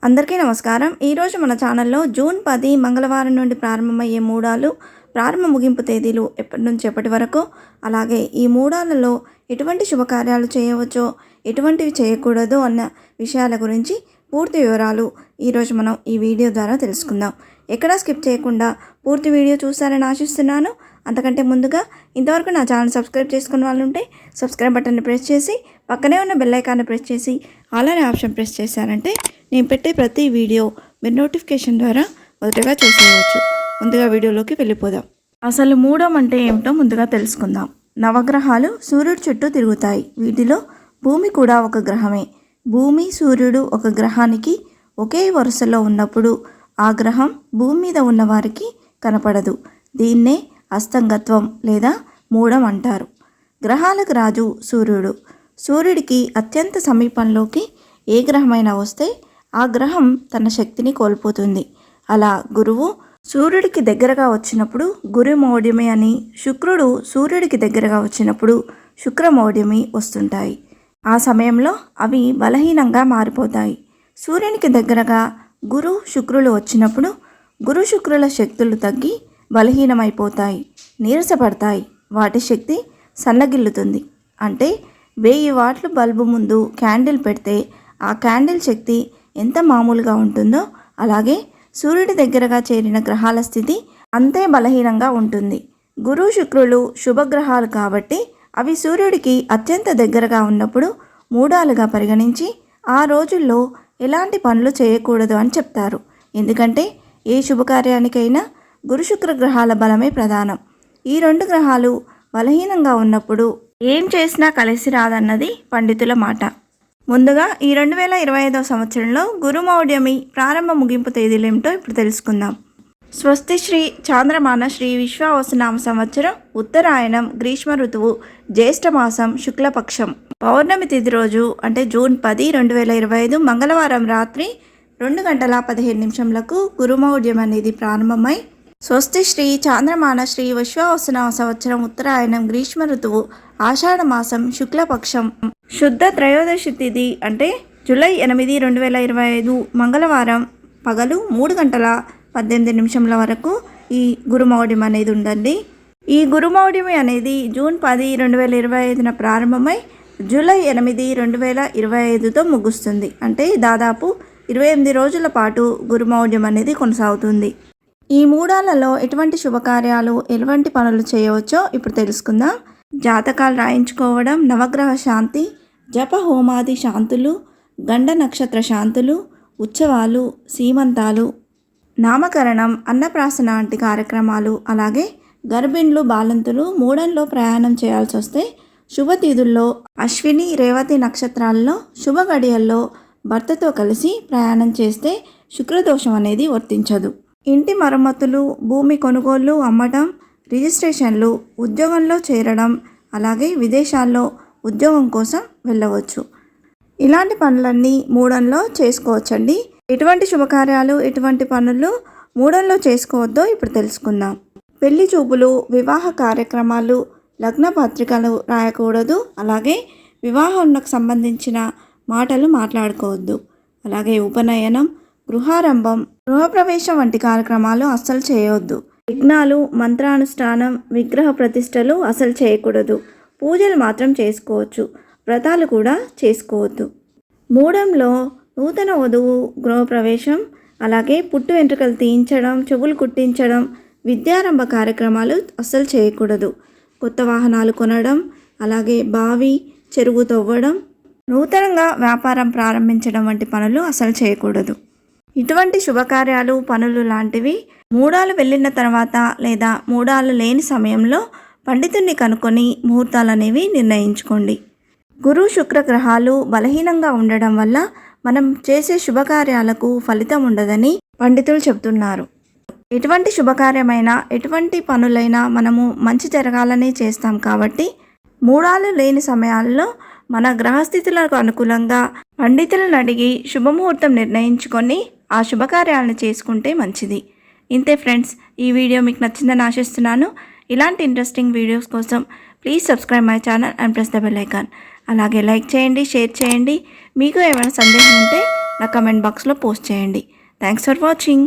అందరికీ నమస్కారం. ఈరోజు మన ఛానల్లో జూన్ 10 మంగళవారం నుండి ప్రారంభమయ్యే మూడాలు ప్రారంభ ముగింపు తేదీలు ఎప్పటి నుంచి ఎప్పటి వరకు, అలాగే ఈ మూడాలలో ఎటువంటి శుభకార్యాలు చేయవచ్చో ఎటువంటివి చేయకూడదో అన్న విషయాల గురించి పూర్తి వివరాలు ఈరోజు మనం ఈ వీడియో ద్వారా తెలుసుకుందాం. ఎక్కడా స్కిప్ చేయకుండా పూర్తి వీడియో చూస్తారని ఆశిస్తున్నాను. అంతకంటే ముందుగా ఇంతవరకు నా ఛానల్ సబ్స్క్రైబ్ చేసుకున్న వాళ్ళు ఉంటే సబ్స్క్రైబ్ బటన్ని ప్రెస్ చేసి పక్కనే ఉన్న బెల్ ఐకాన్ని ప్రెస్ చేసి ఆల్ అనే ఆప్షన్ ప్రెస్ చేశారంటే నేను పెట్టే ప్రతి వీడియో మీరు నోటిఫికేషన్ ద్వారా మొదటగా చూసేయవచ్చు. ముందుగా వీడియోలోకి వెళ్ళిపోదాం. అసలు మూడం అంటే ఏమిటో ముందుగా తెలుసుకుందాం. నవగ్రహాలు సూర్యుడి చుట్టూ తిరుగుతాయి. వీటిలో భూమి కూడా ఒక గ్రహమే. భూమి సూర్యుడు ఒక గ్రహానికి ఒకే వరుసలో ఉన్నప్పుడు ఆ గ్రహం భూమి మీద ఉన్నవారికి కనపడదు. దీన్నే అస్తంగత్వం లేదా మూడం అంటారు. గ్రహాలకు రాజు సూర్యుడు. సూర్యుడికి అత్యంత సమీపంలోకి ఏ గ్రహమైనా వస్తే ఆ గ్రహం తన శక్తిని కోల్పోతుంది. అలా గురువు సూర్యుడికి దగ్గరగా వచ్చినప్పుడు గురుమౌఢ్యమి అని, శుక్రుడు సూర్యుడికి దగ్గరగా వచ్చినప్పుడు శుక్రమౌఢ్యమి వస్తుంటాయి. ఆ సమయంలో అవి బలహీనంగా మారిపోతాయి. సూర్యునికి దగ్గరగా గురు శుక్రులు వచ్చినప్పుడు గురు శుక్రుల శక్తులు తగ్గి బలహీనమైపోతాయి, నీరసపడతాయి. వాటి శక్తి సన్నగిల్లుతుంది. అంటే 1000 వాట్ల బల్బు ముందు క్యాండిల్ పెడితే ఆ క్యాండిల్ శక్తి ఎంత మామూలుగా ఉంటుందో అలాగే సూర్యుడి దగ్గరగా చేరిన గ్రహాల స్థితి అంతే బలహీనంగా ఉంటుంది. గురు శుక్రులు శుభగ్రహాలు కాబట్టి అవి సూర్యుడికి అత్యంత దగ్గరగా ఉన్నప్పుడు మూడాలుగా పరిగణించి ఆ రోజుల్లో ఎలాంటి పనులు చేయకూడదు అని చెప్తారు. ఎందుకంటే ఏ శుభకార్యానికైనా గురు శుక్ర గ్రహాల బలమే ప్రధానం. ఈ రెండు గ్రహాలు బలహీనంగా ఉన్నప్పుడు ఏం చేసినా కలిసి రాదన్నది పండితుల మాట. ముందుగా ఈ 2025 సంవత్సరంలో గురుమౌఢ్యమి ప్రారంభ ముగింపు తేదీలు ఏమిటో ఇప్పుడు తెలుసుకుందాం. స్వస్తి శ్రీ చాంద్రమాన శ్రీ విశ్వావసునామ సంవత్సరం ఉత్తరాయణం గ్రీష్మ ఋతువు జ్యేష్ఠమాసం శుక్లపక్షం పౌర్ణమి తిథి రోజు అంటే జూన్ 10, 2025 మంగళవారం రాత్రి 2:15 గురుమౌఢ్యం అనేది ప్రారంభమై స్వస్తి శ్రీ చాంద్రమాన శ్రీ విశ్వావసునామ సంవత్సరం ఉత్తరాయణం గ్రీష్మ ఋతువు ఆషాఢ మాసం శుక్లపక్షం శుద్ధ త్రయోదశి తిథి అంటే జూలై 8, 2025 మంగళవారం పగలు 3:18 వరకు ఈ గురుమౌఢ్యం అనేది ఉండండి. ఈ గురుమౌఢ్యమి అనేది జూన్ 10, 2025 ప్రారంభమై జూలై 8, 2025తో ముగుస్తుంది. అంటే దాదాపు 28 రోజుల పాటు గురుమౌఢ్యం అనేది కొనసాగుతుంది. ఈ మూడాలలో ఎటువంటి శుభకార్యాలు ఎటువంటి పనులు చేయవచ్చో ఇప్పుడు తెలుసుకుందాం. జాతకాలు రాయించుకోవడం, నవగ్రహ శాంతి, జప హోమాది శాంతులు, గండ నక్షత్ర శాంతులు, ఉత్సవాలు, సీమంతాలు, నామకరణం, అన్నప్రాసన వంటి కార్యక్రమాలు, అలాగే గర్భిణులు బాలంతులు మూడంలో ప్రయాణం చేయాల్సి వస్తే శుభతిథుల్లో అశ్విని రేవతి నక్షత్రాల్లో శుభ గడియల్లో భర్తతో కలిసి ప్రయాణం చేస్తే శుక్రదోషం అనేది వర్తించదు. ఇంటి మరమ్మతులు, భూమి కొనుగోళ్లు, అమ్మటం, రిజిస్ట్రేషన్లు, ఉద్యోగంలో చేరడం, అలాగే విదేశాల్లో ఉద్యోగం కోసం వెళ్ళవచ్చు. ఇలాంటి పనులన్నీ మూడంలో చేసుకోవచ్చండి. ఎటువంటి శుభకార్యాలు ఎటువంటి పనులు మూడంలో చేసుకోవద్దో ఇప్పుడు తెలుసుకుందాం. పెళ్లి చూపులు, వివాహ కార్యక్రమాలు, లగ్న పత్రికలు రాయకూడదు. అలాగే వివాహంకు సంబంధించిన మాటలు మాట్లాడుకోవద్దు. అలాగే ఉపనయనం, గృహారంభం, గృహప్రవేశం వంటి కార్యక్రమాలు అస్సలు చేయవద్దు. యజ్ఞాలు, మంత్రానుష్ఠానం, విగ్రహ ప్రతిష్టలు అసలు చేయకూడదు. పూజలు మాత్రం చేసుకోవచ్చు, వ్రతాలు కూడా చేసుకోవద్దు. మూడంలో నూతన వధువు గృహప్రవేశం, అలాగే పుట్టు వెంట్రుకలు తీయించడం, చెవులు కుట్టించడం, విద్యారంభ కార్యక్రమాలు అస్సలు చేయకూడదు. కొత్త వాహనాలు కొనడం, అలాగే బావి చెరువు తవ్వడం, నూతనంగా వ్యాపారం ప్రారంభించడం వంటి పనులు అసలు చేయకూడదు. ఇటువంటి శుభకార్యాలు పనులు లాంటివి మూడాలు వెళ్ళిన తర్వాత లేదా మూడాలు లేని సమయంలో పండితుడిని కనుక్కొని ముహూర్తాలు అనేవి నిర్ణయించుకోండి. గురు శుక్ర గ్రహాలు బలహీనంగా ఉండడం వల్ల మనం చేసే శుభకార్యాలకు ఫలితం ఉండదని పండితులు చెబుతున్నారు. ఎటువంటి శుభకార్యమైనా ఎటువంటి పనులైనా మనము మంచి జరగాలని చేస్తాం కాబట్టి మూడాలు లేని సమయాల్లో మన గ్రహస్థితులకు అనుకూలంగా పండితులను అడిగి శుభముహూర్తం నిర్ణయించుకొని ఆ శుభకార్యాలను చేసుకుంటే మంచిది. ఇంతే ఫ్రెండ్స్, ఈ వీడియో మీకు నచ్చిందని ఆశిస్తున్నాను. ఇలాంటి ఇంట్రెస్టింగ్ వీడియోస్ కోసం please subscribe my channel and press the bell icon. అలాగే లైక్ చేయండి, షేర్ చేయండి. మీకు ఏమైనా సందేహం ఉంటే నా కమెంట్ బాక్స్లో పోస్ట్ చేయండి. Thanks for watching.